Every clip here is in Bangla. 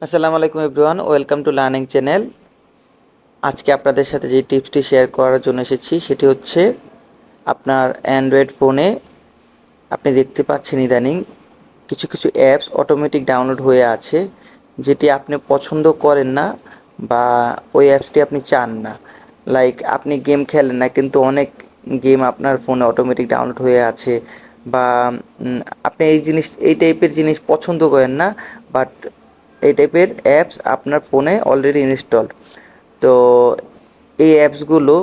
আসসালামু আলাইকুম everyone, welcome to learning channel. আজকে আপনাদের সাথে যে টিপসটি শেয়ার করার জন্য এসেছি সেটি হচ্ছে আপনার অ্যান্ড্রয়েড ফোনে আপনি দেখতে পাচ্ছেন ইদানিং কিছু কিছু অ্যাপস অটোমেটিক ডাউনলোড হয়ে আছে, যেটি আপনি পছন্দ করেন না বা ওই অ্যাপসটি আপনি চান না। লাইক আপনি গেম খেলেন না, কিন্তু অনেক গেম আপনার ফোনে অটোমেটিক ডাউনলোড হয়ে আছে, বা আপনি এই টাইপের জিনিস পছন্দ করেন না, বাট এই টাইপের অ্যাপস আপনার ফোনে অলরেডি ইনস্টল। তো এই অ্যাপসগুলো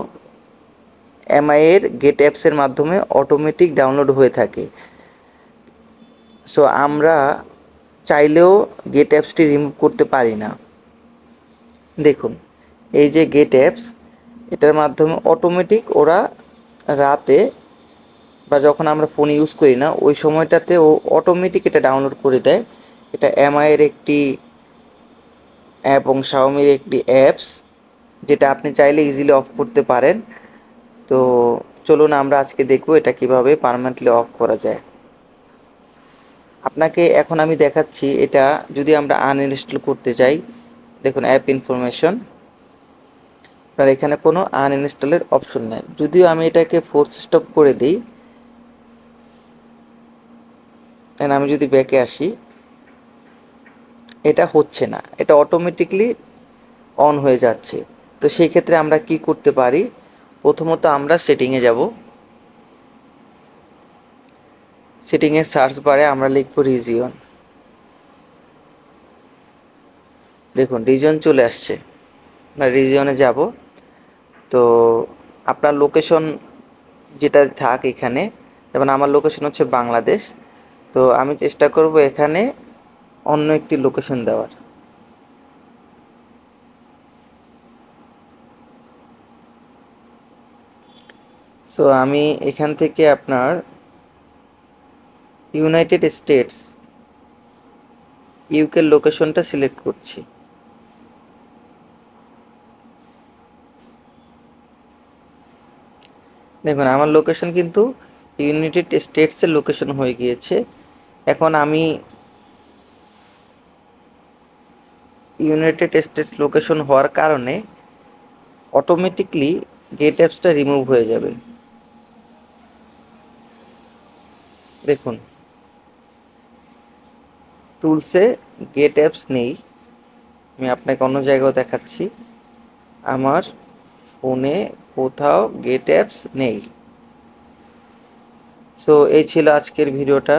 এমআইয়ের গেট অ্যাপসের মাধ্যমে অটোমেটিক ডাউনলোড হয়ে থাকে। সো আমরা চাইলেও গেট অ্যাপসটি রিমুভ করতে পারি না। দেখুন, এই যে গেট অ্যাপস, এটার মাধ্যমে অটোমেটিক ওরা রাতে বা যখন আমরা ফোন ইউজ করি না ওই সময়টাতে ও অটোমেটিক এটা ডাউনলোড করে দেয়। এটা এমআইয়ের একটি এবং শাওমির একটি অ্যাপস, যেটা আপনি চাইলে ইজিলি অফ করতে পারেন। তো চলুন আমরা আজকে দেখব এটা কিভাবে পার্মানেন্টলি অফ করা যায়। আপনাকে এখন আমি দেখাচ্ছি, এটা যদি আমরা আনইনস্টল করতে চাই, দেখুন অ্যাপ ইনফরমেশন, আর এখানে কোনো আনইনস্টলের অপশন নেই। যদিও আমি এটাকে ফোর্স স্টপ করে দিই, আমি যদি ব্যাকে আসি, এটা হচ্ছে না, এটা অটোমেটিকলি অন হয়ে যাচ্ছে। তো সেই ক্ষেত্রে আমরা কি করতে পারি, প্রথমত আমরা সেটিংয়ে যাব। সেটিংয়ের সার্চ বারে আমরা লিখব রিজিয়ন। দেখুন রিজিয়ন চলে আসছে, আমরা রিজিয়নে যাব। তো আপনার লোকেশন যেটা থাক এখানে, যেমন আমার লোকেশন হচ্ছে বাংলাদেশ, তো আমি চেষ্টা করব এখানে অন্য একটি লোকেশন দেওয়ার। সো আমি এখান থেকে আপনার ইউনাইটেড স্টেটস ইউকের লোকেশনটা সিলেক্ট করছি। দেখুন আমার লোকেশন কিন্তু ইউনাইটেড স্টেটসের লোকেশন হয়ে গিয়েছে। এখন আমি ইউনাইটেড স্টেটস লোকেশন হওয়ার কারণে অটোমেটিকলি গেট অ্যাপসটা রিমুভ হয়ে যাবে। দেখুন টুলসে গেট অ্যাপস নেই, আমি আপনাকে অন্য জায়গাও দেখাচ্ছি। আমার ফোনে কোথাও গেট অ্যাপস নেই। সো এই ছিল আজকের ভিডিওটা।